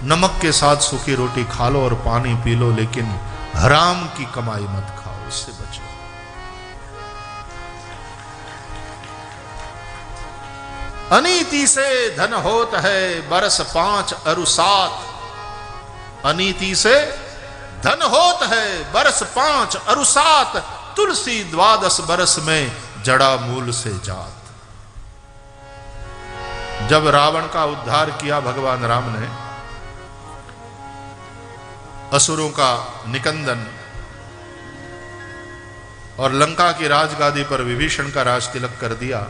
नमक के साथ सूखी रोटी खा लो और पानी पी लो, लेकिन हराम की कमाई मत खाओ, इससे बचो। अनीति से धन होत है बरस 5 अरु 7। अनीति से धन होत है बरस 5 अरु 7। तुलसी 12 बरस में जड़ा मूल से जात। जब रावण का उद्धार किया भगवान राम ने, असुरों का निकंदन और लंका की राजगादी पर विभीषण का राज तिलक कर दिया,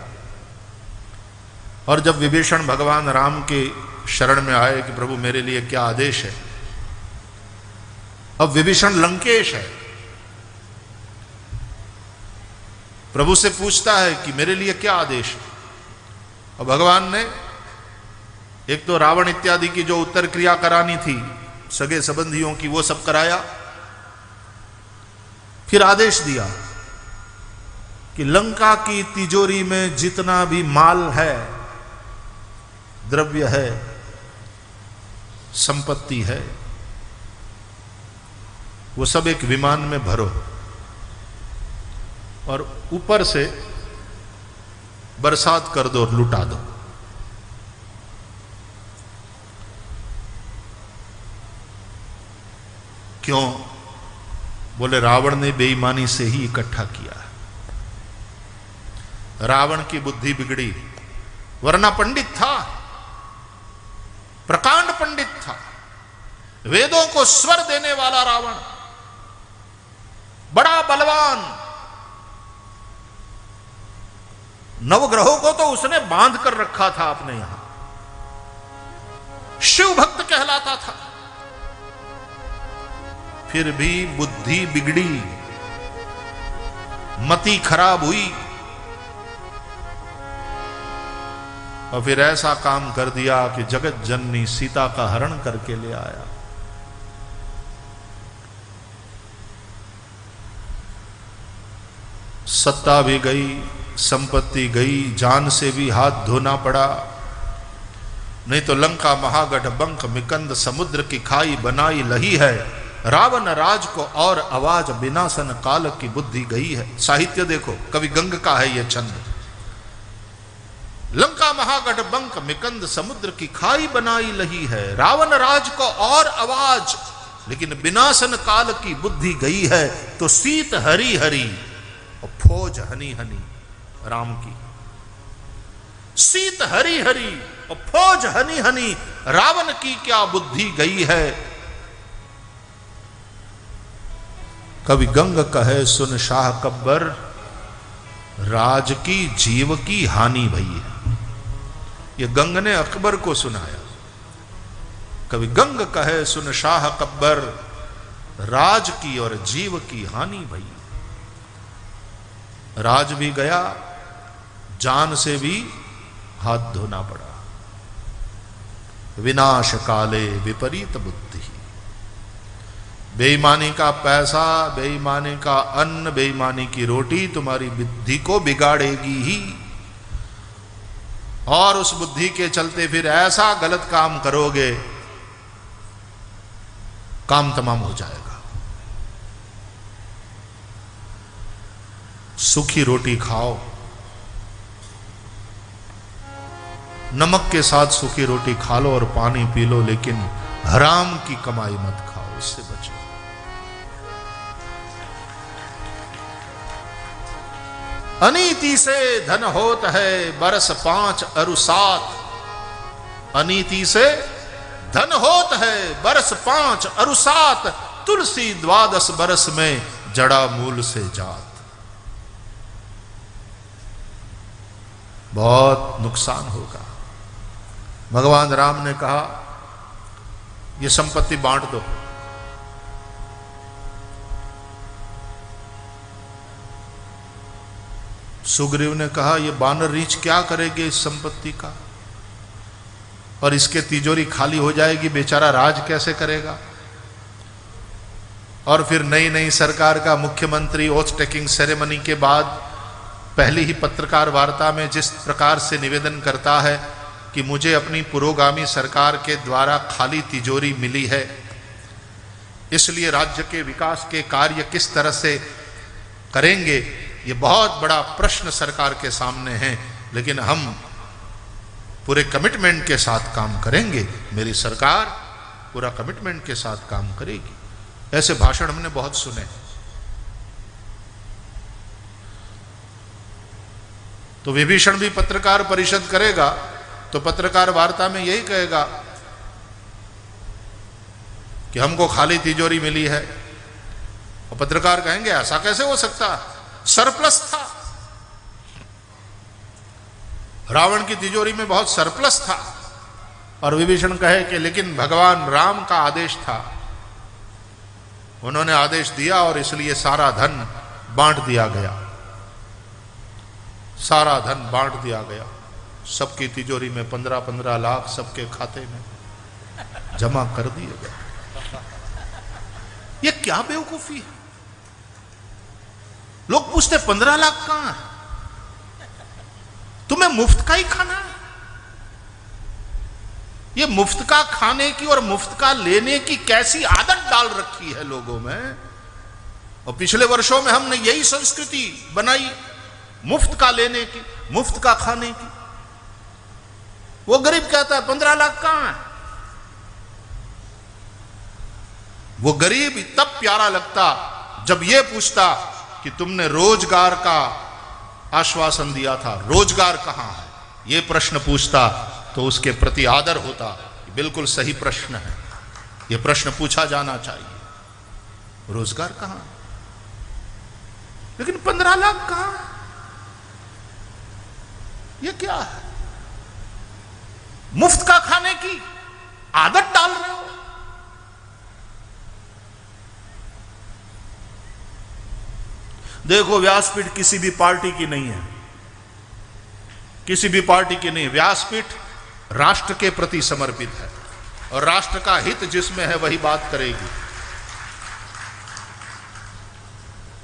और जब विभीषण भगवान राम के शरण में आए कि प्रभु मेरे लिए क्या आदेश है, अब विभीषण लंकेश है, प्रभु से पूछता है कि मेरे लिए क्या आदेश है। और भगवान ने एक तो रावण इत्यादि की जो उत्तर क्रिया करानी थी सगे संबंधियों की, वो सब कराया। फिर आदेश दिया कि लंका की तिजोरी में जितना भी माल है, द्रव्य है, संपत्ति है, वो सब एक विमान में भरो और ऊपर से बरसात कर दो और लुटा दो। क्यों? बोले रावण ने बेईमानी से ही इकट्ठा किया। रावण की बुद्धि बिगड़ी, वरना पंडित था, प्रकांड पंडित था, वेदों को स्वर देने वाला रावण, बड़ा बलवान, नवग्रहों को तो उसने बांध कर रखा था अपने यहां, शिव भक्त कहलाता था। फिर भी बुद्धि बिगड़ी, मति खराब हुई, और फिर ऐसा काम कर दिया कि जगत जननी सीता का हरण करके ले आया। सत्ता भी गई, संपत्ति गई, जान से भी हाथ धोना पड़ा। नहीं तो लंका महागढ़ बंक मिकंद समुद्र की खाई बनाई लही है। रावण राज को और आवाज विनाशन काल की बुद्धि गई है। साहित्य देखो, कवि गंग का है यह छंद। लंका महागढ़ बंक मिकंद समुद्र की खाई बनाई लही है। रावण राज को और आवाज, लेकिन विनाशन काल की बुद्धि गई है। तो सीत हरी हरी और फौज हनी हनी राम की। सीत हरी हरी और फौज हनी हनी, रावण की क्या बुद्धि गई है। कवि गंग कहे सुन शाह कब्बर, राज की जीव की हानि भई है। यह गंग ने अकबर को सुनाया। कवि गंग कहे सुन शाह कब्बर, राज की और जीव की हानि भई। राज भी गया, जान से भी हाथ धोना पड़ा। विनाश काले विपरीत बुद्धि। बेईमानी का पैसा, बेईमानी का अन्न, बेईमानी की रोटी तुम्हारी बुद्धि को बिगाड़ेगी ही, और उस बुद्धि के चलते फिर ऐसा गलत काम करोगे, काम तमाम हो जाएगा। सूखी रोटी खाओ, नमक के साथ सूखी रोटी खा लो और पानी पी लो, लेकिन हराम की कमाई मत खाओ, इससे बचो। अनीति से धन होत है बरस 5 अरु 7। अनीति से धन होत है बरस 5 अरु 7। तुलसी 12 बरस में जड़ा मूल से जात। बहुत नुकसान होगा। भगवान राम ने कहा ये संपत्ति बांट दो। सुग्रीव ने कहा ये बानर रीछ क्या करेंगे इस संपत्ति का, और इसके तिजोरी खाली हो जाएगी, बेचारा राज कैसे करेगा। और फिर नई नई सरकार का मुख्यमंत्री ओथ टेकिंग सेरेमनी के बाद पहली ही पत्रकार वार्ता में जिस प्रकार से निवेदन करता है कि मुझे अपनी पुरोगामी सरकार के द्वारा खाली तिजोरी मिली है, इसलिए राज्य के विकास के कार्य किस तरह से करेंगे, ये बहुत बड़ा प्रश्न सरकार के सामने है। लेकिन हम पूरे कमिटमेंट के साथ काम करेंगे, मेरी सरकार पूरा कमिटमेंट के साथ काम करेगी। ऐसे भाषण हमने बहुत सुने। तो विभीषण भी पत्रकार परिषद करेगा तो पत्रकार वार्ता में यही कहेगा कि हमको खाली तिजोरी मिली है, और पत्रकार कहेंगे ऐसा कैसे हो सकता, सरप्लस था, रावण की तिजोरी में बहुत सरप्लस था। और विभीषण कहे कि लेकिन भगवान राम का आदेश था, उन्होंने आदेश दिया और इसलिए सारा धन बांट दिया गया, सारा धन बांट दिया गया, सबकी तिजोरी में 15-15 लाख सबके खाते में जमा कर दिए गए। ये क्या बेवकूफी है। लोग पूछते 15 लाख कहां है, तुम्हें मुफ्त का ही खाना है। ये मुफ्त का खाने की और मुफ्त का लेने की कैसी आदत डाल रखी है लोगों में। और पिछले वर्षों में हमने यही संस्कृति बनाई, मुफ्त का लेने की, मुफ्त का खाने की। वो गरीब कहता है 15 लाख कहां है। वो गरीब तब प्यारा लगता जब ये पूछता कि तुमने रोजगार का आश्वासन दिया था, रोजगार कहां है। ये प्रश्न पूछता तो उसके प्रति आदर होता। बिल्कुल सही प्रश्न है, यह प्रश्न पूछा जाना चाहिए, रोजगार कहां। लेकिन 15 लाख कहां, यह क्या है। मुफ्त का खाने की आदत डाल रहे हो। देखो, व्यासपीठ किसी भी पार्टी की नहीं है, किसी भी पार्टी की नहीं। व्यासपीठ राष्ट्र के प्रति समर्पित है और राष्ट्र का हित जिसमें है वही बात करेगी।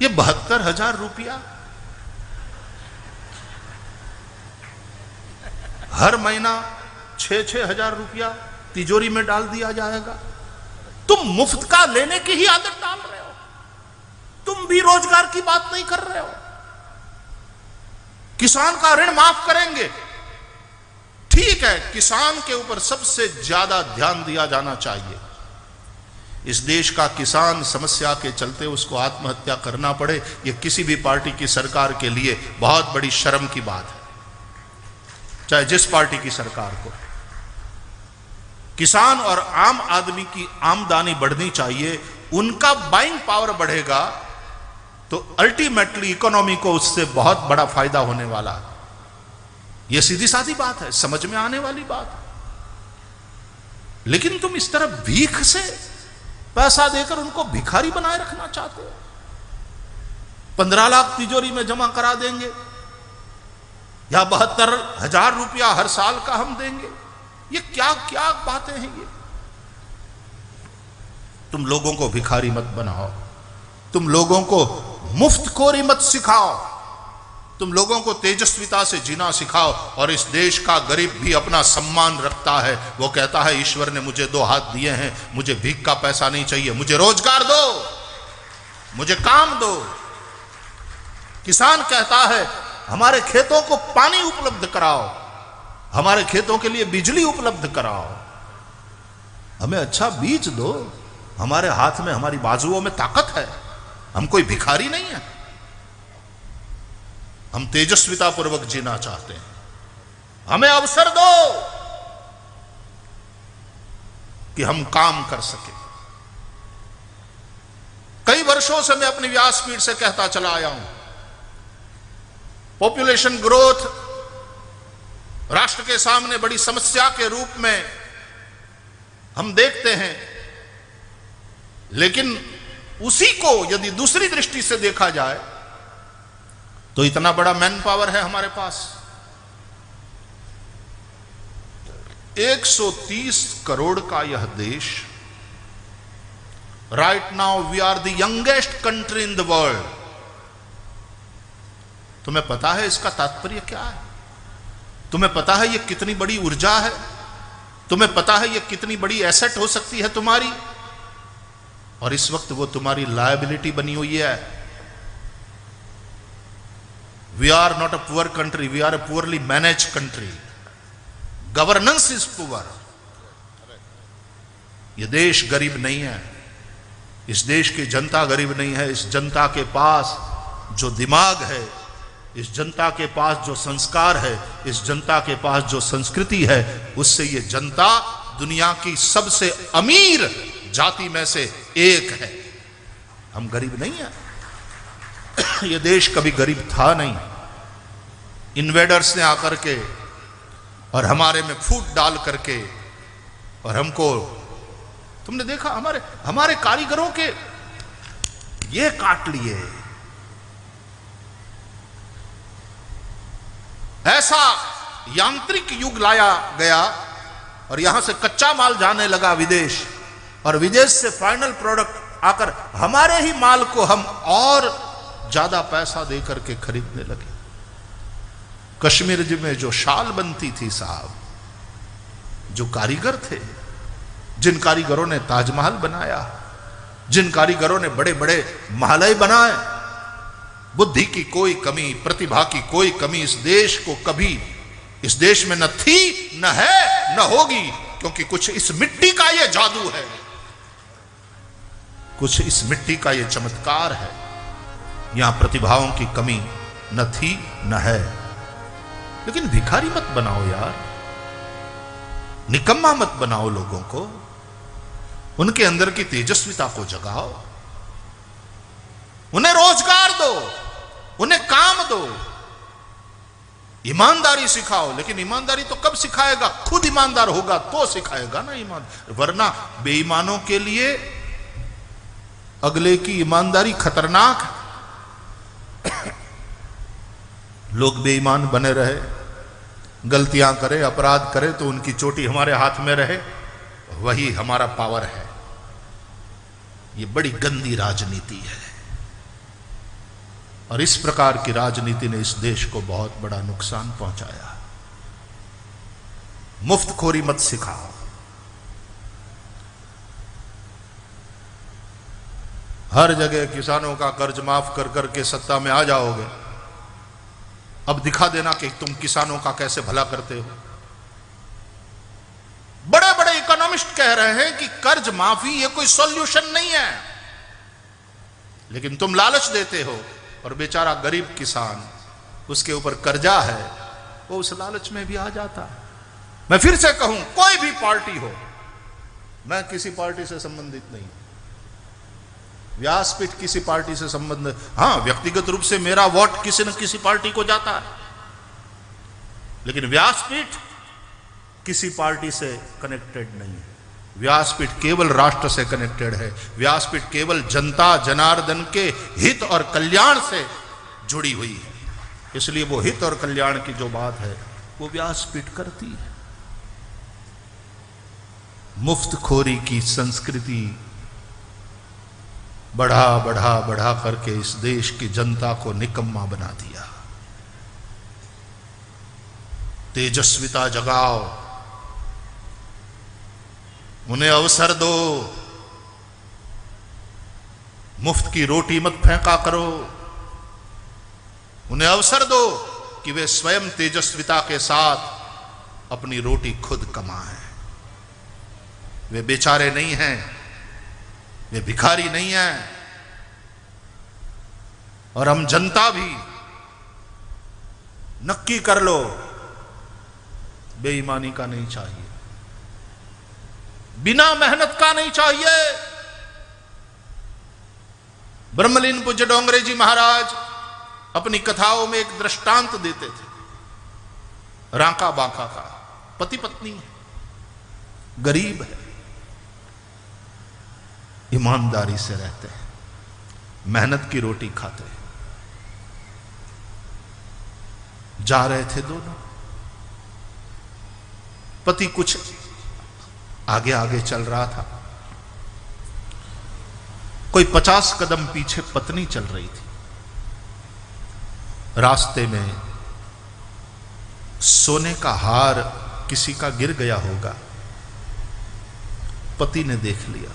ये 72,000 रुपया हर महीना 6-6 हजार रुपया तिजोरी में डाल दिया जाएगा। तुम मुफ्त का लेने की ही आदत डाल रहे हो, तुम भी रोजगार की बात नहीं कर रहे हो। किसान का ऋण माफ करेंगे, ठीक है, किसान के ऊपर सबसे ज्यादा ध्यान दिया जाना चाहिए। इस देश का किसान समस्या के चलते उसको आत्महत्या करना पड़े, यह किसी भी पार्टी की सरकार के लिए बहुत बड़ी शर्म की बात है, चाहे जिस पार्टी की सरकार को। किसान और आम आदमी की आमदनी बढ़नी चाहिए, उनका बाइंग पावर बढ़ेगा तो अल्टीमेटली इकोनॉमी को उससे बहुत बड़ा फायदा होने वाला है। यह सीधी सादी बात है, समझ में आने वाली बात है। लेकिन तुम इस तरह भीख से पैसा देकर उनको भिखारी बनाए रखना चाहते हो। 15 लाख तिजोरी में जमा करा देंगे या 72,000 रुपया हर साल का हम देंगे, ये क्या क्या बातें हैं ये। तुम लोगों को भिखारी मत बनाओ, तुम लोगों को मुफ्तखोरी मत सिखाओ, तुम लोगों को तेजस्विता से जीना सिखाओ। और इस देश का गरीब भी अपना सम्मान रखता है, वो कहता है ईश्वर ने मुझे 2 हाथ दिए हैं, मुझे भीख का पैसा नहीं चाहिए, मुझे रोजगार दो, मुझे काम दो। किसान कहता है हमारे खेतों को पानी उपलब्ध कराओ, हमारे खेतों के लिए बिजली उपलब्ध कराओ, हमें अच्छा बीज दो, हमारे हाथ में, हमारी बाजुओं में ताकत है, हम कोई भिखारी नहीं है, हम तेजस्विता पूर्वक जीना चाहते हैं, हमें अवसर दो कि हम काम कर सके। कई वर्षों से मैं अपनी व्यासपीठ से कहता चला आया हूं, पॉपुलेशन ग्रोथ राष्ट्र के सामने बड़ी समस्या के रूप में हम देखते हैं, लेकिन उसी को यदि दूसरी दृष्टि से देखा जाए तो इतना बड़ा मैन पावर है हमारे पास। 130 करोड़ का यह देश, right now we are the youngest country in the world. तुम्हें पता है इसका तात्पर्य क्या है? तुम्हें पता है ये कितनी बड़ी ऊर्जा है? तुम्हें पता है ये कितनी बड़ी एसेट हो सकती है तुम्हारी? और इस वक्त वो तुम्हारी लायबिलिटी बनी हुई है। We are not a poor country, we are a poorly manage country. Governance is poor. ये देश गरीब नहीं है, इस देश की जनता गरीब नहीं है। इस जनता के पास जो दिमाग है, इस जनता के पास जो संस्कार है, इस जनता के पास जो संस्कृति है, उससे ये जनता दुनिया की सबसे अमीर जाति में से एक है। हम गरीब नहीं है। ये देश कभी गरीब था नहीं। इन्वेडर्स ने आकर के और हमारे में फूट डाल करके और हमको, तुमने देखा हमारे कारीगरों के ये काट लिए। ऐसा यांत्रिक युग लाया गया और यहां से कच्चा माल जाने लगा विदेश, और विदेश से फाइनल प्रोडक्ट आकर हमारे ही माल को हम और ज्यादा पैसा देकर के खरीदने लगे। कश्मीर में जो शाल बनती थी साहब, जो कारीगर थे, जिन कारीगरों ने ताजमहल बनाया, जिन कारीगरों ने बड़े बड़े महल बनाए, बुद्धि की कोई कमी, प्रतिभा की कोई कमी इस देश को कभी, इस देश में न थी, न है, न होगी, क्योंकि कुछ इस मिट्टी का ये जादू है, कुछ इस मिट्टी का ये चमत्कार है। यहां प्रतिभाओं की कमी न थी न है। लेकिन भिखारी मत बनाओ यार, निकम्मा मत बनाओ लोगों को, उनके अंदर की तेजस्विता को जगाओ, उन्हें रोजगार दो, उन्हें काम दो, ईमानदारी सिखाओ। लेकिन ईमानदारी तो कब सिखाएगा? खुद ईमानदार होगा तो सिखाएगा ना ईमान, वरना बेईमानों के लिए अगले की ईमानदारी खतरनाक है। लोग बेईमान बने रहे, गलतियां करें, अपराध करें, तो उनकी चोटी हमारे हाथ में रहे, वही हमारा पावर है। ये बड़ी गंदी राजनीति है, और इस प्रकार की राजनीति ने इस देश को बहुत बड़ा नुकसान पहुंचाया। मुफ्तखोरी मत सिखाओ। हर जगह किसानों का कर्ज माफ कर करके सत्ता में आ जाओगे, अब दिखा देना कि तुम किसानों का कैसे भला करते हो। बड़े बड़े इकोनॉमिस्ट कह रहे हैं कि कर्ज माफी ये कोई सॉल्यूशन नहीं है, लेकिन तुम लालच देते हो, और बेचारा गरीब किसान, उसके ऊपर कर्जा है, वो उस लालच में भी आ जाता है। मैं फिर से कहूं, कोई भी पार्टी हो, मैं किसी पार्टी से संबंधित नहीं, व्यासपीठ किसी पार्टी से संबंध, हां व्यक्तिगत रूप से मेरा वोट किसी न किसी पार्टी को जाता है, लेकिन व्यासपीठ किसी पार्टी से कनेक्टेड नहीं है। व्यासपीठ केवल राष्ट्र से कनेक्टेड है। व्यासपीठ केवल जनता जनार्दन के हित और कल्याण से जुड़ी हुई है, इसलिए वो हित और कल्याण की जो बात है वो व्यासपीठ करती है। मुफ्तखोरी की संस्कृति बढ़ा बढ़ा बढ़ा करके इस देश की जनता को निकम्मा बना दिया। तेजस्विता जगाओ, उन्हें अवसर दो, मुफ्त की रोटी मत फेंका करो, उन्हें अवसर दो कि वे स्वयं तेजस्विता के साथ अपनी रोटी खुद कमाएं। वे बेचारे नहीं हैं, वे भिखारी नहीं हैं, और हम जनता भी नक्की कर लो, बेईमानी का नहीं चाहिए, बिना मेहनत का नहीं चाहिए। ब्रह्मलीन पूज्य डोंगरे जी महाराज अपनी कथाओं में एक दृष्टांत देते थे। रांका बांका का पति पत्नी है, गरीब है, ईमानदारी से रहते हैं, मेहनत की रोटी खाते हैं। जा रहे थे दोनों, पति कुछ आगे आगे चल रहा था, कोई 50 कदम पीछे पत्नी चल रही थी। रास्ते में सोने का हार किसी का गिर गया होगा, पति ने देख लिया,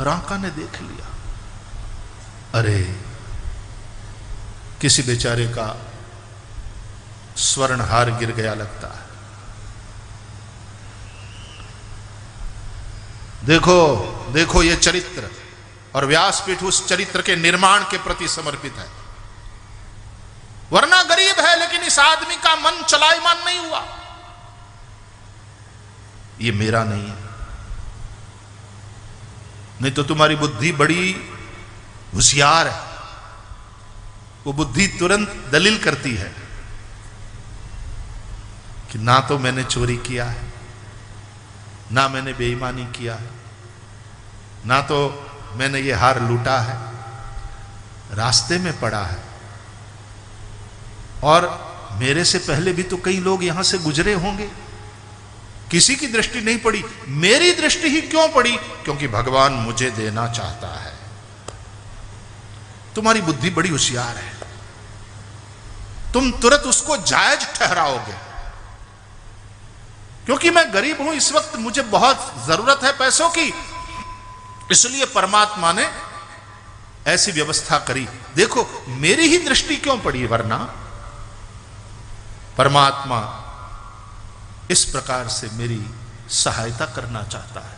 राका ने देख लिया, अरे किसी बेचारे का स्वर्ण हार गिर गया लगता है। देखो देखो ये चरित्र, और व्यासपीठ उस चरित्र के निर्माण के प्रति समर्पित है। वरना गरीब है लेकिन इस आदमी का मन चलायमान नहीं हुआ, ये मेरा नहीं है। नहीं तो तुम्हारी बुद्धि बड़ी होशियार है, वो बुद्धि तुरंत दलील करती है कि ना तो मैंने चोरी किया है, ना मैंने बेईमानी किया है, ना तो मैंने ये हार लूटा है, रास्ते में पड़ा है, और मेरे से पहले भी तो कई लोग यहां से गुजरे होंगे, किसी की दृष्टि नहीं पड़ी, मेरी दृष्टि ही क्यों पड़ी? क्योंकि भगवान मुझे देना चाहता है। तुम्हारी बुद्धि बड़ी होशियार है, तुम तुरंत उसको जायज ठहराओगे। क्योंकि मैं गरीब हूं, इस वक्त मुझे बहुत जरूरत है पैसों की, इसलिए परमात्मा ने ऐसी व्यवस्था करी। देखो मेरी ही दृष्टि क्यों पड़ी, वरना परमात्मा इस प्रकार से मेरी सहायता करना चाहता है।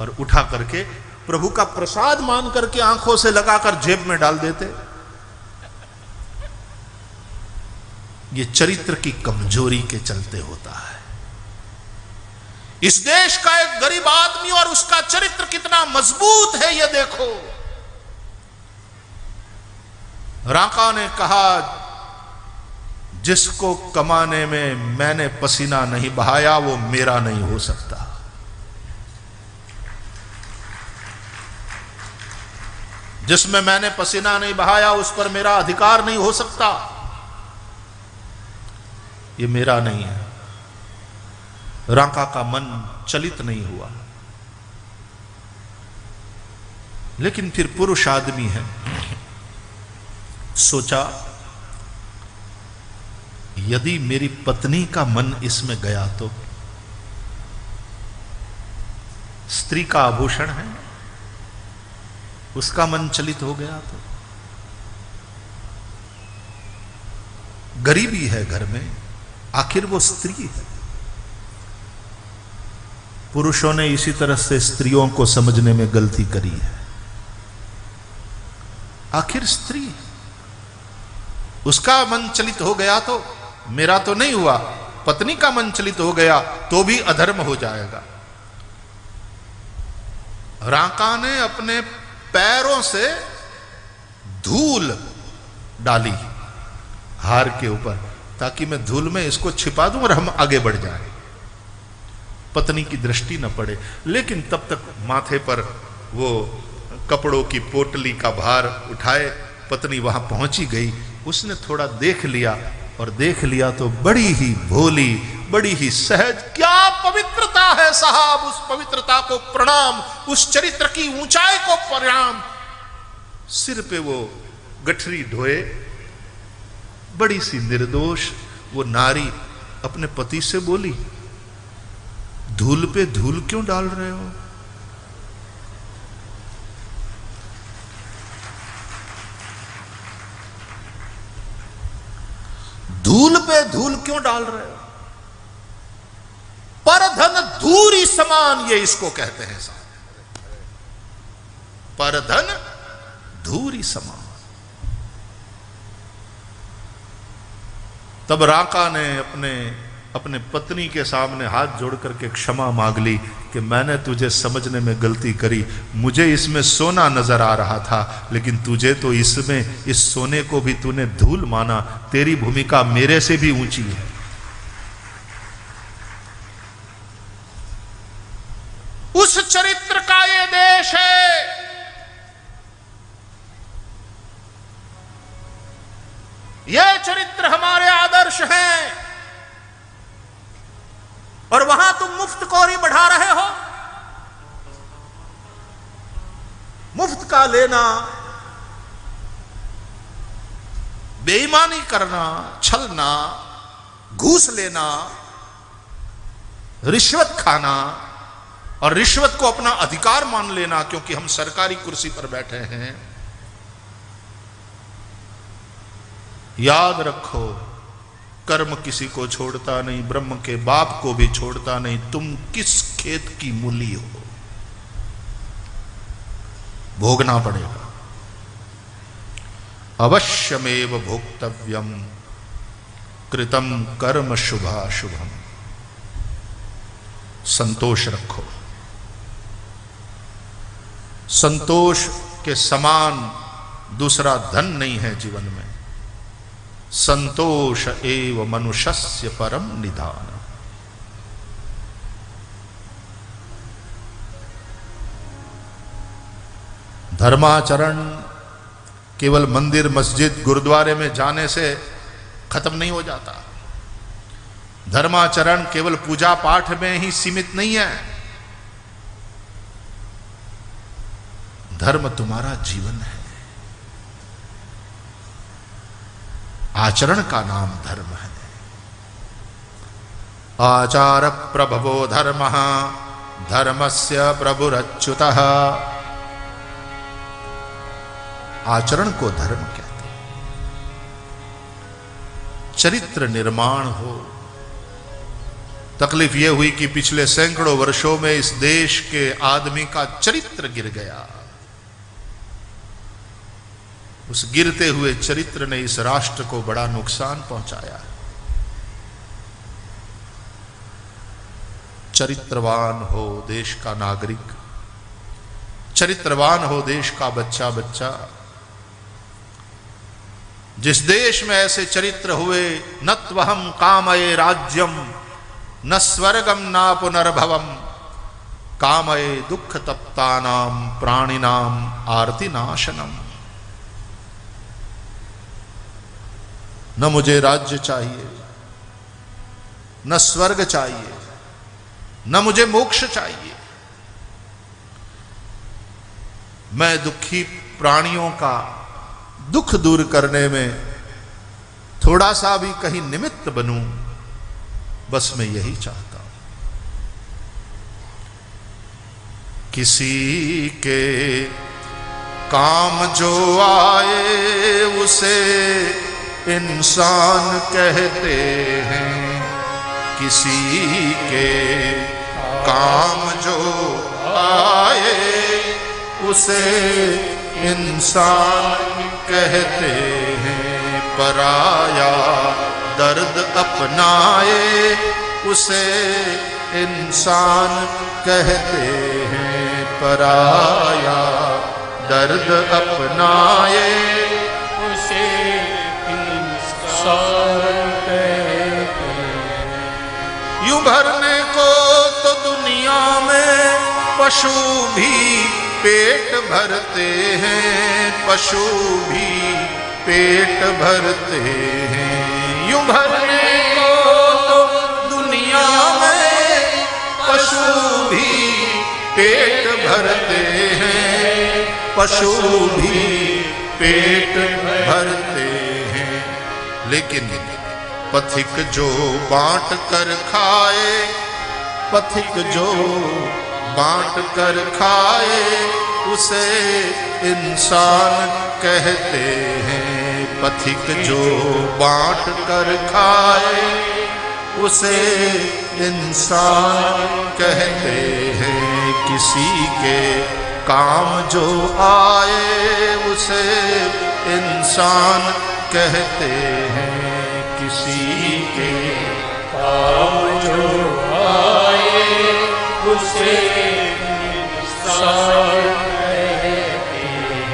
और उठा करके प्रभु का प्रसाद मान करके आंखों से लगाकर जेब में डाल देते। ये चरित्र की कमजोरी के चलते होता है। इस देश का एक गरीब आदमी और उसका चरित्र कितना मजबूत है, यह देखो। राका ने कहा, जिसको कमाने में मैंने पसीना नहीं बहाया वो मेरा नहीं हो सकता। जिसमें मैंने पसीना नहीं बहाया उस पर मेरा अधिकार नहीं हो सकता, ये मेरा नहीं है। राका का मन चलित नहीं हुआ। लेकिन फिर पुरुष आदमी है, सोचा यदि मेरी पत्नी का मन इसमें गया तो, स्त्री का आभूषण है, उसका मन चलित हो गया तो, गरीबी है घर में, आखिर वो स्त्री है। पुरुषों ने इसी तरह से स्त्रियों को समझने में गलती करी है। आखिर स्त्री है, उसका मन चलित हो गया तो मेरा तो नहीं हुआ, पत्नी का मन चलित हो गया तो भी अधर्म हो जाएगा। राका ने अपने पैरों से धूल डाली हार के ऊपर, ताकि मैं धूल में इसको छिपा दूं और हम आगे बढ़ जाएं, पत्नी की दृष्टि न पड़े। लेकिन तब तक माथे पर वो कपड़ों की पोटली का भार उठाए पत्नी वहां पहुंची गई। उसने थोड़ा देख लिया, और देख लिया तो बड़ी ही भोली, बड़ी ही सहज, क्या पवित्रता है साहब, उस पवित्रता को प्रणाम, उस चरित्र की ऊंचाई को प्रणाम। सिर पे वो गठरी ढोए, बड़ी सी निर्दोष वो नारी अपने पति से बोली, धूल पे धूल क्यों डाल रहे हो? धूल पे धूल क्यों डाल रहे हो? परधन धूरी समान, ये इसको कहते हैं साहब, परधन धूरी समान। तब राका ने अपने पत्नी के सामने हाथ जोड़ करके क्षमा मांग ली कि मैंने तुझे समझने में गलती करी, मुझे इसमें सोना नजर आ रहा था, लेकिन तुझे तो इसमें इस सोने को भी तूने धूल माना, तेरी भूमिका मेरे से भी ऊंची है। उस चरित्र का ये देश है। ये चरित्र हमारे आदर्श हैं, और वहां तुम मुफ्त कौरी बढ़ा रहे हो। मुफ्त का लेना, बेईमानी करना, छलना, घूस लेना, रिश्वत खाना और रिश्वत को अपना अधिकार मान लेना क्योंकि हम सरकारी कुर्सी पर बैठे हैं। याद रखो, कर्म किसी को छोड़ता नहीं, ब्रह्म के बाप को भी छोड़ता नहीं। तुम किस खेत की मूली हो, भोगना पड़ेगा। अवश्यमेव भोक्तव्यम कृतम कर्म शुभाशुभम। संतोष रखो। संतोष के समान दूसरा धन नहीं है जीवन में। संतोष एव मनुष्यस्य परम निधान। धर्माचरण केवल मंदिर, मस्जिद, गुरुद्वारे में जाने से खत्म नहीं हो जाता। धर्माचरण केवल पूजा पाठ में ही सीमित नहीं है। धर्म तुम्हारा जीवन है। आचरण का नाम धर्म है। आचार प्रभवो धर्मः धर्मस्य प्रभुरच्युतः। आचरण को धर्म कहते हैं। चरित्र निर्माण हो। तकलीफ यह हुई कि पिछले सैकड़ों वर्षों में इस देश के आदमी का चरित्र गिर गया। उस गिरते हुए चरित्र ने इस राष्ट्र को बड़ा नुकसान पहुंचाया। चरित्रवान हो देश का नागरिक, चरित्रवान हो देश का बच्चा बच्चा। जिस देश में ऐसे चरित्र हुए, न त्वहम कामये राज्यम न स्वर्गम ना पुनर्भवम कामये दुख तप्तानाम प्राणिनाम आरति नाशनम। न मुझे राज्य चाहिए, न स्वर्ग चाहिए, न मुझे मोक्ष चाहिए। मैं दुखी प्राणियों का दुख दूर करने में थोड़ा सा भी कहीं निमित्त बनूं, बस मैं यही चाहता हूं। किसी के काम जो आए उसे इंसान कहते हैं। किसी के काम जो आए उसे इंसान कहते हैं। पराया दर्द अपनाए उसे इंसान कहते हैं। पराया दर्द अपनाए उसे इंसान कहते हैं। यूं भरने को तो दुनिया में पशु भी पेट भरते हैं। पशु भी पेट भरते हैं। यूं भरने को तो दुनिया में पशु भी पेट भरते हैं। पशु भी पेट भरते हैं। लेकिन पथिक जो बांट कर खाए, पथिक जो बांट कर खाए उसे इंसान कहते हैं। पथिक जो बांट कर खाए उसे इंसान कहते हैं। किसी के काम जो आए उसे इंसान कहते हैं। किसी के काम जो आए उसे इंसान कहते हैं।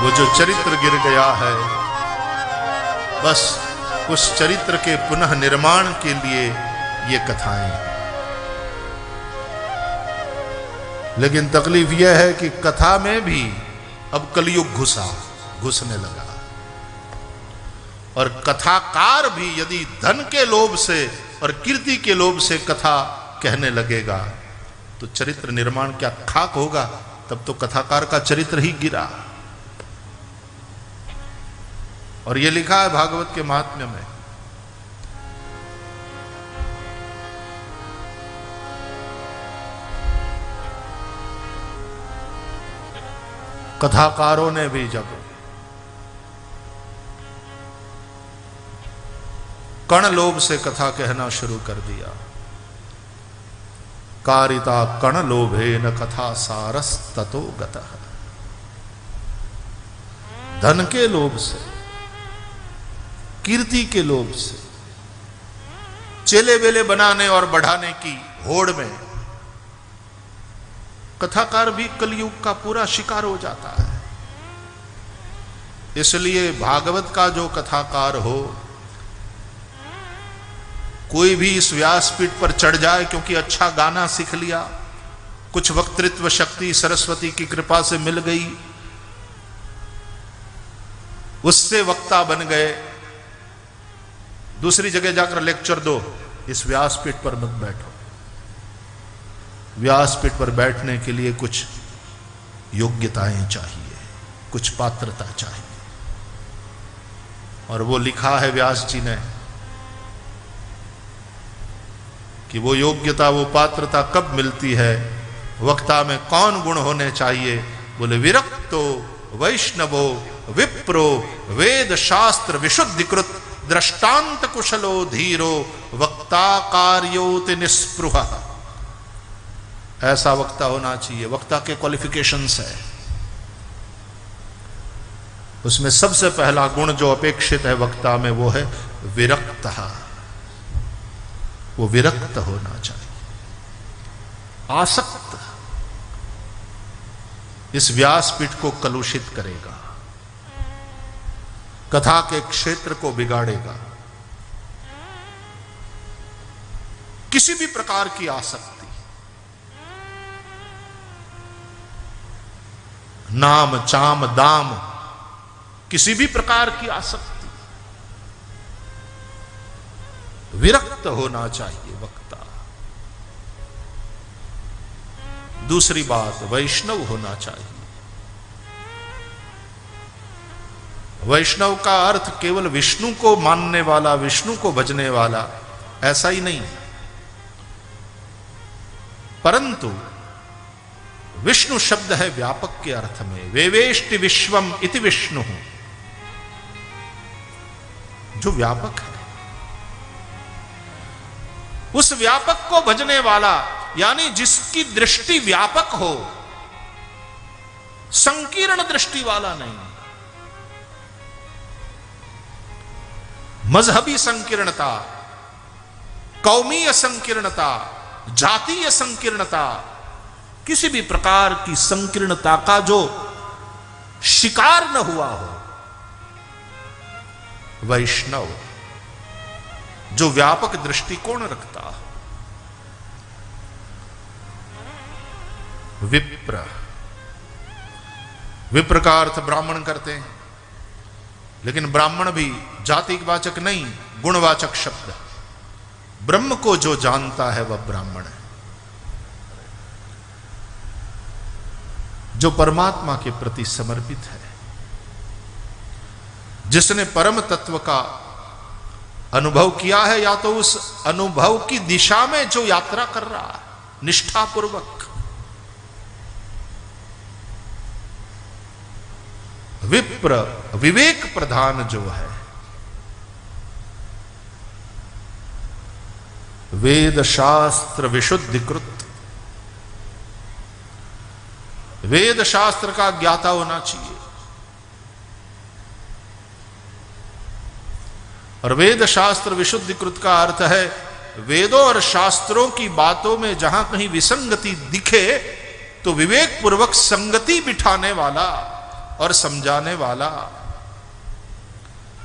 वो जो चरित्र गिर गया है, बस उस चरित्र के पुनः निर्माण के लिए ये कथाएं। लेकिन तकलीफ यह है कि कथा में भी अब कलयुग घुसने लगा। और कथाकार भी यदि धन के लोभ से और कीर्ति के लोभ से कथा कहने लगेगा तो चरित्र निर्माण क्या खाक होगा। तब तो कथाकार का चरित्र ही गिरा। और ये लिखा है भागवत के महात्म्य में, कथाकारों ने भी जब कण लोभ से कथा कहना शुरू कर दिया, कारिता कण लोभे न कथा सारस ततो गतः, धन के लोभ से, कीर्ति के लोभ से, चेले बेले बनाने और बढ़ाने की होड़ में कथाकार भी कलयुग का पूरा शिकार हो जाता है। इसलिए भागवत का जो कथाकार हो, कोई भी इस व्यासपीठ पर चढ़ जाए क्योंकि अच्छा गाना सीख लिया, कुछ वक्तृत्व शक्ति सरस्वती की कृपा से मिल गई, उससे वक्ता बन गए, दूसरी जगह जाकर लेक्चर दो, इस व्यासपीठ पर मत बैठो। व्यासपीठ पर बैठने के लिए कुछ योग्यताएं चाहिए, कुछ पात्रता चाहिए, और वो लिखा है व्यास जी ने कि वो योग्यता, वो पात्रता कब मिलती है, वक्ता में कौन गुण होने चाहिए। बोले विरक्तो वैष्णवो विप्रो वेद शास्त्र विशुद्धिकृत दृष्टांत कुशलो धीरो वक्ता कार्योति निस्पृह। ऐसा वक्ता होना चाहिए। वक्ता के क्वालिफिकेशंस है, उसमें सबसे पहला गुण जो अपेक्षित है वक्ता में वो है विरक्त। वो विरक्त होना चाहिए, आसक्त इस व्यासपीठ को कलुषित करेगा, कथा के क्षेत्र को बिगाड़ेगा। किसी भी प्रकार की आसक्ति, नाम चाम दाम, किसी भी प्रकार की आसक्ति, विरक्त होना चाहिए वक्ता। दूसरी बात, वैष्णव होना चाहिए। वैष्णव का अर्थ केवल विष्णु को मानने वाला, विष्णु को भजने वाला, ऐसा ही नहीं, परंतु विष्णु शब्द है व्यापक के अर्थ में। वेवेष्टि विश्वम इति विष्णु, जो व्यापक है, उस व्यापक को भजने वाला, यानी जिसकी दृष्टि व्यापक हो, संकीर्ण दृष्टि वाला नहीं। मजहबी संकीर्णता, कौमीय संकीर्णता, जातीय संकीर्णता, किसी भी प्रकार की संकीर्णता का जो शिकार न हुआ हो, वैष्णव जो व्यापक दृष्टिकोण रखता। विप्र, विप्र का अर्थ ब्राह्मण करते हैं, लेकिन ब्राह्मण भी जातिवाचक नहीं, गुणवाचक शब्द। ब्रह्म को जो जानता है वह ब्राह्मण है, जो परमात्मा के प्रति समर्पित है, जिसने परम तत्व का अनुभव किया है, या तो उस अनुभव की दिशा में जो यात्रा कर रहा है निष्ठापूर्वक। विप्र विवेक प्रधान जो है, वेद शास्त्र विशुद्धिकृत, वेद शास्त्र का ज्ञाता होना चाहिए। और वेद शास्त्र विशुद्धिकृत का अर्थ है वेदों और शास्त्रों की बातों में जहां कहीं विसंगति दिखे तो विवेक पूर्वक संगति बिठाने वाला और समझाने वाला।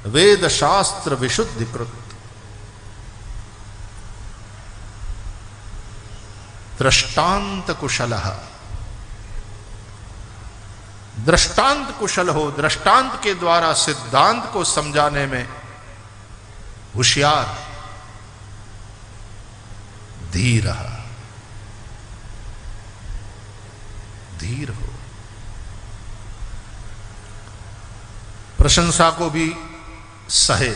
वेद शास्त्र विशुद्धिकृत, दृष्टांत कुशलः, दृष्टांत कुशल हो, दृष्टांत के द्वारा सिद्धांत को समझाने में होशियार, धीर, धीर हो। प्रशंसा को भी सहे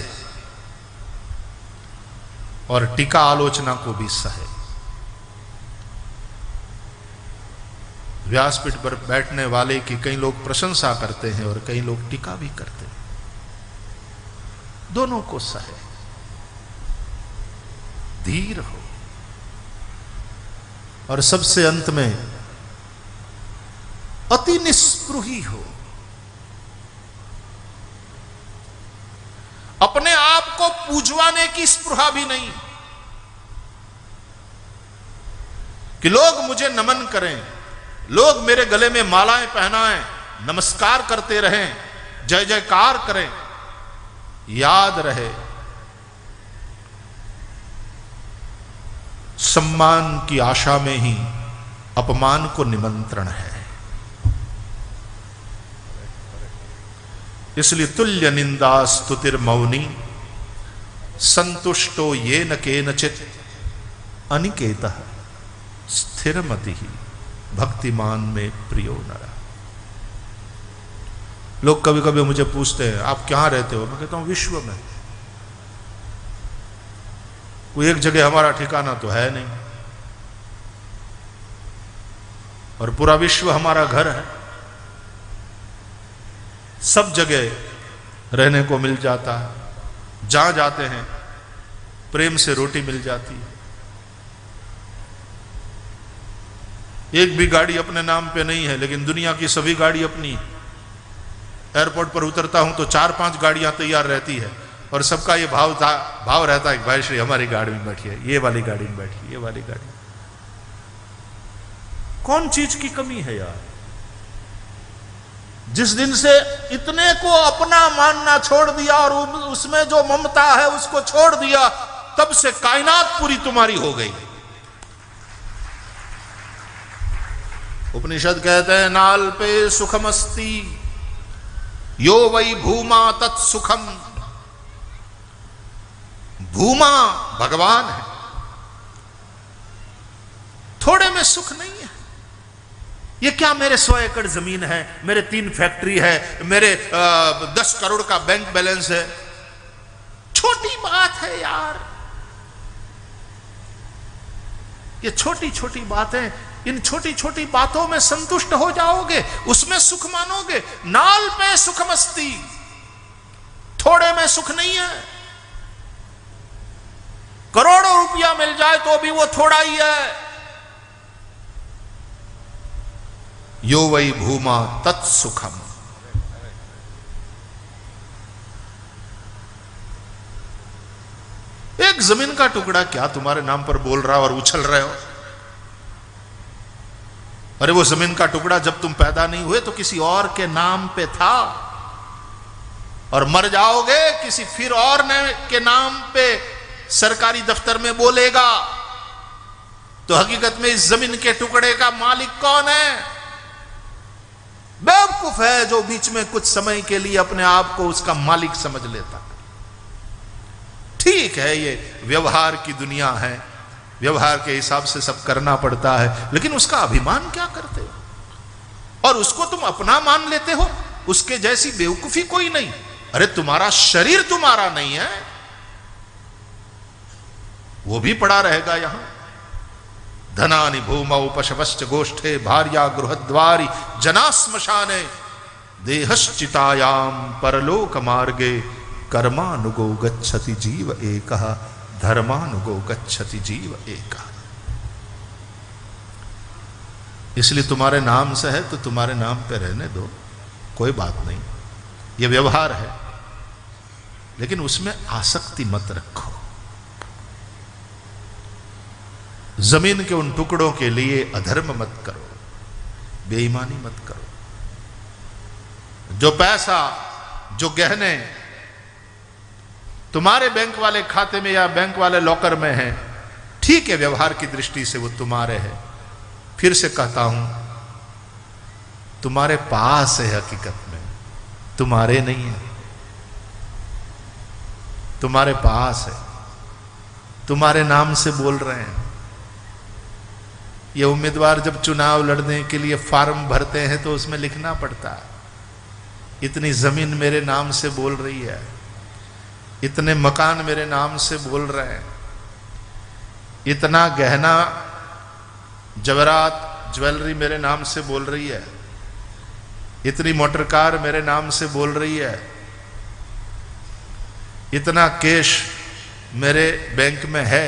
और टीका आलोचना को भी सहे। व्यासपीठ पर बैठने वाले की कई लोग प्रशंसा करते हैं और कई लोग टीका भी करते हैं, दोनों को सहे, धीर हो और सबसे अंत में अति निस्पृही हो। अपने आप को पूजवाने की स्पृहा भी नहीं कि लोग मुझे नमन करें, लोग मेरे गले में मालाएं पहनाएं, नमस्कार करते रहें, जय जयकार करें। याद रहे सम्मान की आशा में ही अपमान को निमंत्रण है। इसलिए तुल्य निंदा स्तुतिर मौनी संतुष्टो ये न केनचित अनिकेतः स्थिरमति ही भक्तिमान में प्रियो नरा। लोग कभी कभी मुझे पूछते हैं आप कहां रहते हो? मैं कहता हूं विश्व में। कोई एक जगह हमारा ठिकाना तो है नहीं, और पूरा विश्व हमारा घर है। सब जगह रहने को मिल जाता है, जहां जाते हैं प्रेम से रोटी मिल जाती है। एक भी गाड़ी अपने नाम पे नहीं है, लेकिन दुनिया की सभी गाड़ी अपनी है। एयरपोर्ट पर उतरता हूं तो 4-5 गाड़ियां तैयार रहती है और सबका ये भाव रहता है कि भाई श्री हमारी गाड़ी में बैठिए, ये वाली गाड़ी में बैठिए, ये वाली गाड़ी। कौन चीज की कमी है यार? जिस दिन से इतने को अपना मानना छोड़ दिया और उसमें जो ममता है उसको छोड़ दिया, तब से कायनात पूरी तुम्हारी हो गई। उपनिषद कहते हैं नाल पे सुखमस्ति यो वै भूमा तत्सुखम। भूमा भगवान है, थोड़े में सुख नहीं है। ये क्या मेरे 100 एकड़ जमीन है, मेरे 3 फैक्ट्री है, मेरे 10 करोड़ का बैंक बैलेंस है, छोटी बात है यार। ये छोटी छोटी बातें, इन छोटी छोटी बातों में संतुष्ट हो जाओगे, उसमें सुख मानोगे। नाल पे सुखमस्ती, थोड़े में सुख नहीं है। करोड़ों रुपया मिल जाए तो भी वो थोड़ा ही है। यो वै भूमा तत्सुखम। एक जमीन का टुकड़ा क्या तुम्हारे नाम पर बोल रहा और उछल रहे हो? अरे वो जमीन का टुकड़ा जब तुम पैदा नहीं हुए तो किसी और के नाम पे था, और मर जाओगे किसी फिर और के नाम पे सरकारी दफ्तर में बोलेगा। तो हकीकत में इस जमीन के टुकड़े का मालिक कौन है? बेवकूफ है जो बीच में कुछ समय के लिए अपने आप को उसका मालिक समझ लेता। ठीक है, ये व्यवहार की दुनिया है, व्यवहार के हिसाब से सब करना पड़ता है, लेकिन उसका अभिमान क्या करते हो? और उसको तुम अपना मान लेते हो। उसके जैसी बेवकूफी कोई नहीं। अरे तुम्हारा शरीर तुम्हारा नहीं है, वो भी पड़ा रहेगा यहां। धनानि भूमौ पशवश्च गोष्ठे भार्या गृहद्वारी जना श्मशाने देहश्चितायाम परलोक मार्गे कर्मानुगो गच्छति जीव एकः धर्मानुगो गच्छति जीव एकः। इसलिए तुम्हारे नाम से है तो तुम्हारे नाम पे रहने दो, कोई बात नहीं। ये व्यवहार है, लेकिन उसमें आसक्ति मत रखो। जमीन के उन टुकड़ों के लिए अधर्म मत करो, बेईमानी मत करो। जो पैसा, जो गहने तुम्हारे बैंक वाले खाते में या बैंक वाले लॉकर में है, ठीक है, व्यवहार की दृष्टि से वो तुम्हारे हैं। फिर से कहता हूं, तुम्हारे पास है, हकीकत में तुम्हारे नहीं है। तुम्हारे पास है, तुम्हारे नाम से बोल रहे हैं। ये उम्मीदवार जब चुनाव लड़ने के लिए फॉर्म भरते हैं तो उसमें लिखना पड़ता है, इतनी जमीन मेरे नाम से बोल रही है। इतने मकान मेरे नाम से बोल रहे हैं, इतना गहना जवरात ज्वेलरी मेरे नाम से बोल रही है, इतनी मोटर कार मेरे नाम से बोल रही है, इतना कैश मेरे बैंक में है,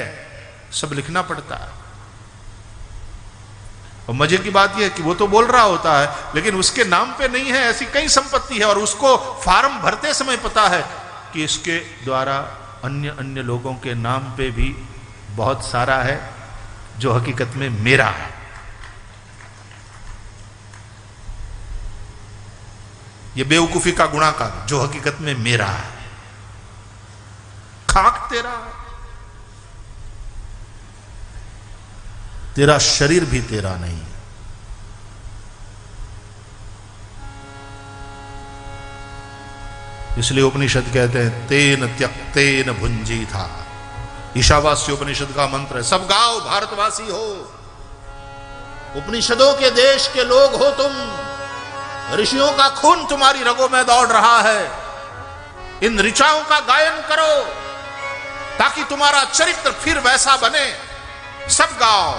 सब लिखना पड़ता है। और मजे की बात यह है कि वो तो बोल रहा होता है लेकिन उसके नाम पे नहीं है, ऐसी कई संपत्ति है और उसको फॉर्म भरते समय पता है कि इसके द्वारा अन्य अन्य लोगों के नाम पे भी बहुत सारा है जो हकीकत में मेरा है। ये बेवकूफी का गुणाकार जो हकीकत में मेरा है। खाक तेरा है, तेरा शरीर भी तेरा नहीं। इसलिए उपनिषद कहते हैं तेन त्यक्तेन भुंजी था। ईशावास्य उपनिषद का मंत्र है। सब गाओ, भारतवासी हो, उपनिषदों के देश के लोग हो तुम, ऋषियों का खून तुम्हारी रगों में दौड़ रहा है। इन ऋचाओं का गायन करो ताकि तुम्हारा चरित्र फिर वैसा बने। सब गाओ।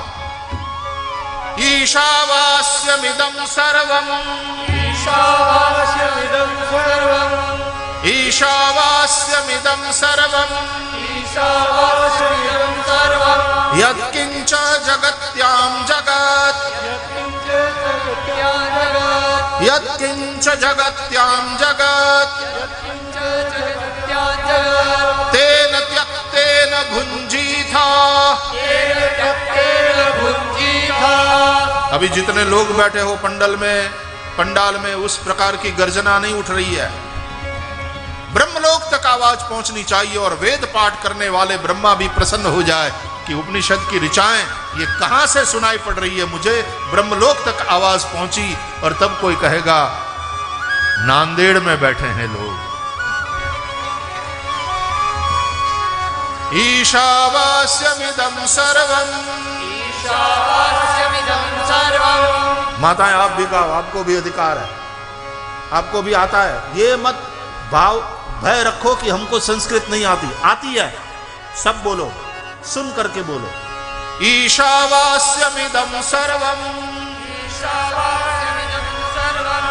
ईशावास्यमिदं सर्वं, ईशावास्यमिदं सर्वं, ईशावास्यमिदं सर्वं, ईशावास्यमिदं सर्वं, यत्किंच जगत्यां जगत्, यत्किंच जगत्यां जगत्, यत्किंच जगत्यां जगत्, यत्किंच जगत्यां जगत्, तेन त्यक्तेन भुंजीथा। तेन त्यक्तेन भुंजीथा। अभी जितने लोग बैठे हो पंडाल में उस प्रकार की गर्जना नहीं उठ रही है। ब्रह्मलोक तक आवाज पहुंचनी चाहिए और वेद पाठ करने वाले ब्रह्मा भी प्रसन्न हो जाए कि उपनिषद की ऋचाएं ये कहां से सुनाई पड़ रही है, मुझे ब्रह्मलोक तक आवाज पहुंची। और तब कोई कहेगा नांदेड़ में बैठे हैं लोग। ईशावास्यमिदं सर्वं, ईशावास्यमिदं सर्वं। माताएं आप भी गाओ, आपको भी अधिकार है, आपको भी आता है। ये मत भाव भय रखो कि हमको संस्कृत नहीं आती, आती है। सब बोलो, सुन करके बोलो। ईशावास्यमिदं सर्वं, ईशावास्यमिदं सर्वं,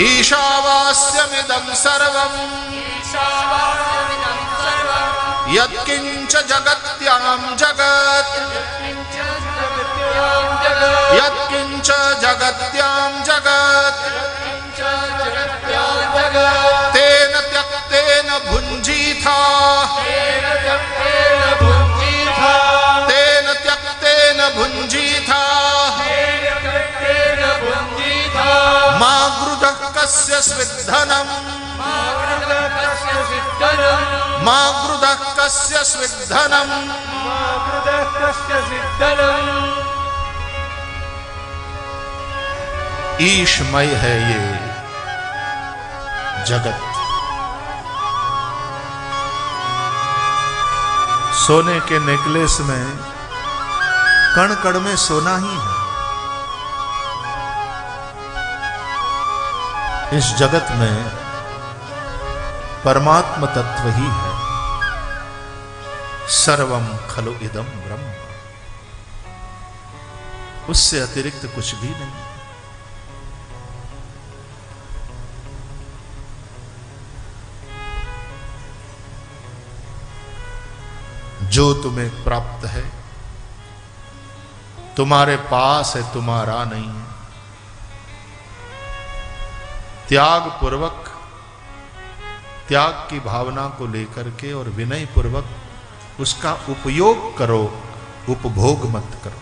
ईशावास्यमिदं सर्वं, ईशावास्यमिदं सर्वं, यत्किंच जगत्यां जगत्, यत्किंच जगत्यां जगत्, यत्किंच जगत्यां जगत्, यत्किंच जगत्यां जगत्, तेन त्यक्तेन भुंजीथा। तेन त्यक्तेन भुंजीथा। तेन त्यक्तेन भुंजीथा। तेन त्यक्तेन भुंजीथा। मा गृधः कस्य स्विद्धनम्, मा गृधः कस्य सिद्धनम्, मा गृधः कस्य स्विद्धनम्। मा गृधः कस्य सिद्धनम्। ईशमय है ये जगत। सोने के नेकलेस में कण कण में सोना ही है। इस जगत में परमात्म तत्व ही है। सर्वम खलु इदम ब्रह्म, उससे अतिरिक्त कुछ भी नहीं। जो तुम्हें प्राप्त है तुम्हारे पास है, तुम्हारा नहीं है। त्याग पूर्वक, त्याग की भावना को लेकर के और विनय पूर्वक उसका उपयोग करो, उपभोग मत करो।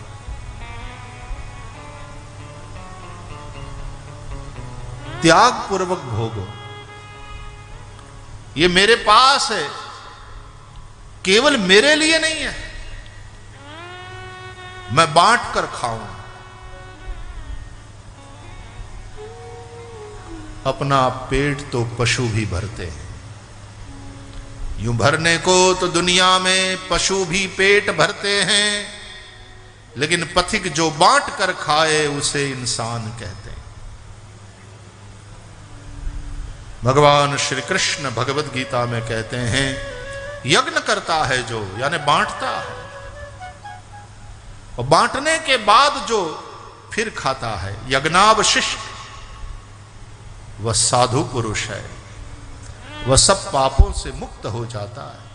त्याग पूर्वक भोगो। ये मेरे पास है, केवल मेरे लिए नहीं है, मैं बांट कर खाऊं। अपना पेट तो पशु भी भरते हैं। यूं भरने को तो दुनिया में पशु भी पेट भरते हैं, लेकिन पथिक जो बांट कर खाए उसे इंसान कहते हैं। भगवान श्री कृष्ण भगवत गीता में कहते हैं यज्ञ करता है जो, यानी बांटता है, और बांटने के बाद जो फिर खाता है, यज्ञावशिष्ट, वह साधु पुरुष है, वह सब पापों से मुक्त हो जाता है।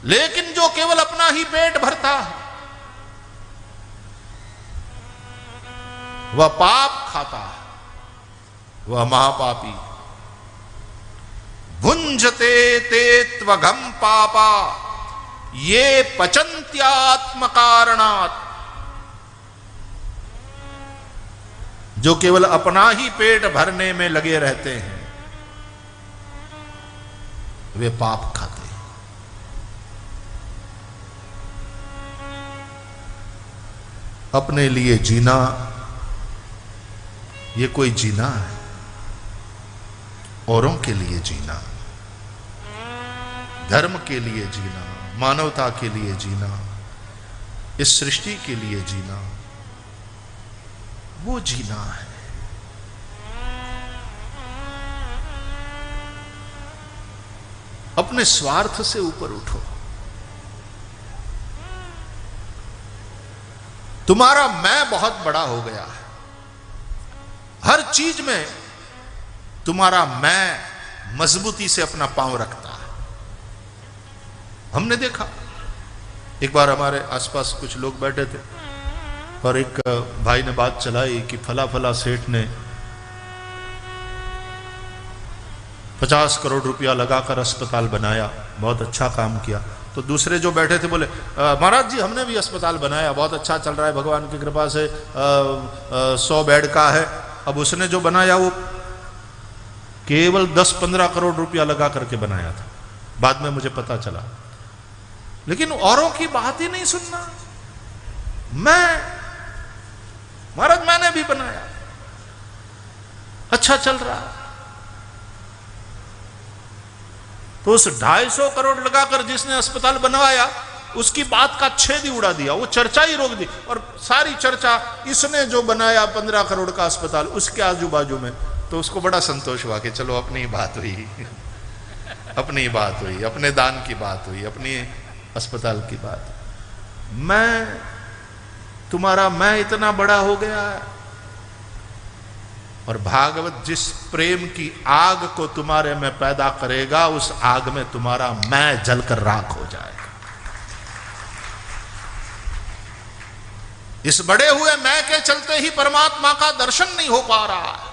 लेकिन जो केवल अपना ही पेट भरता है, वह पाप खाता है, वह महापापी। भुंजते ते त्वघम पापा ये पचन्त्यात्म कारणात्। जो केवल अपना ही पेट भरने में लगे रहते हैं, वे पाप खाते हैं। अपने लिए जीना, ये कोई जीना है? औरों के लिए जीना, धर्म के लिए जीना, मानवता के लिए जीना, इस सृष्टि के लिए जीना, वो जीना है। अपने स्वार्थ से ऊपर उठो। तुम्हारा मैं बहुत बड़ा हो गया है। हर चीज में तुम्हारा मैं मजबूती से अपना पांव रखता है। हमने देखा, एक बार हमारे आसपास कुछ लोग बैठे थे और एक भाई ने बात चलाई कि फला फला सेठ ने 50 करोड़ रुपया लगाकर अस्पताल बनाया, बहुत अच्छा काम किया। तो दूसरे जो बैठे थे बोले, महाराज जी हमने भी अस्पताल बनाया, बहुत अच्छा चल रहा है, भगवान की कृपा से 100 बेड का है। अब उसने जो बनाया वो केवल 10-15 करोड़ रुपया लगा करके बनाया था, बाद में मुझे पता चला। लेकिन औरों की बात ही नहीं सुनना। महाराज मैंने भी बनाया, अच्छा चल रहा है। तो उस 250 करोड़ लगाकर जिसने अस्पताल बनवाया, उसकी बात का छेद ही उड़ा दिया, वो चर्चा ही रोक दी। और सारी चर्चा इसने जो बनाया 15 करोड़ का अस्पताल, उसके आजू बाजू में। तो उसको बड़ा संतोष हुआ कि चलो अपनी ही बात हुई, अपनी बात हुई, अपने दान की बात हुई, अपनी अस्पताल की बात। तुम्हारा मैं इतना बड़ा हो गया है। और भागवत जिस प्रेम की आग को तुम्हारे में पैदा करेगा, उस आग में तुम्हारा मैं जलकर राख हो जाएगा। इस बड़े हुए मैं के चलते ही परमात्मा का दर्शन नहीं हो पा रहा है।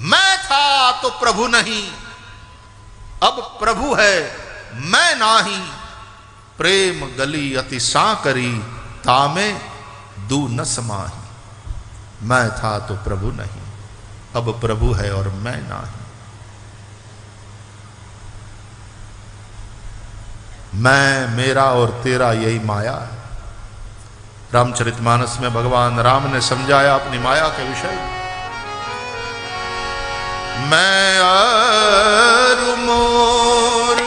मैं था तो प्रभु नहीं, अब प्रभु है मैं नाही। प्रेम गली अति सांकरी, तामे दू न समाही। मैं था तो प्रभु नहीं, अब प्रभु है और मैं नहीं। मैं, मेरा और तेरा यही माया है। रामचरितमानस में भगवान राम ने समझाया अपनी माया के विषय में। मैं और मोर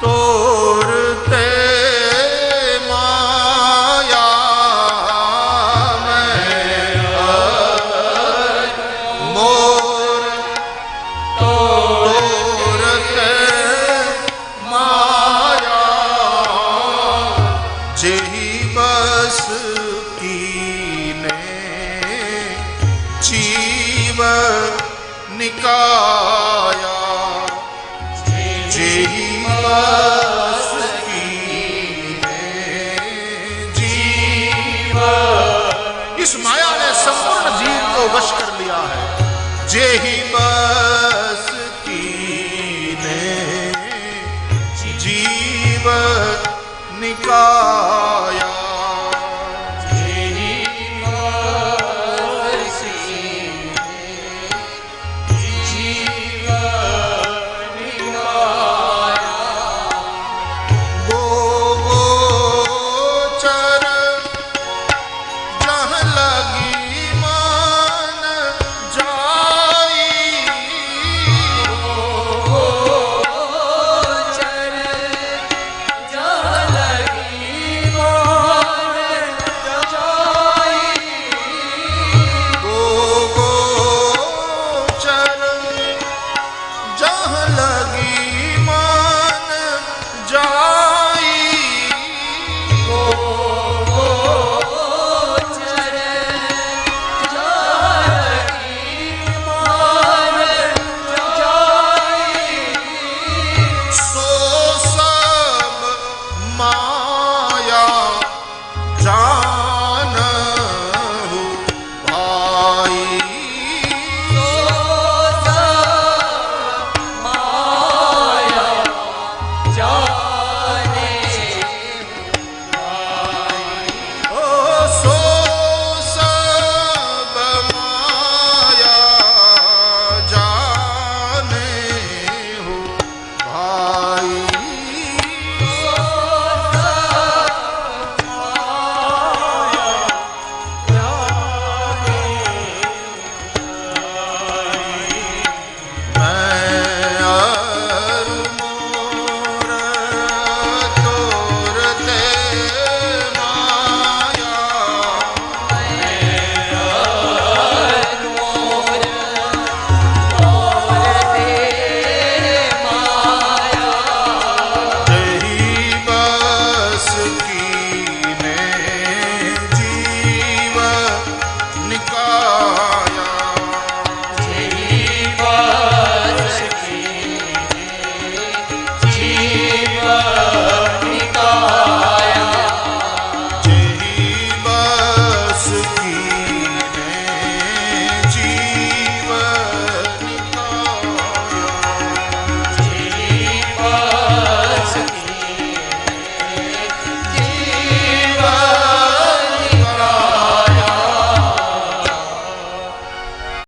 तोरते माया, मैं और मोर तोरते माया, जेहि बस कीने जीव निकाया, जेहि बस कीने जीव। इस माया ने संपूर्ण जीव को वश कर लिया है। जेहि बस कीने जीव निकाया।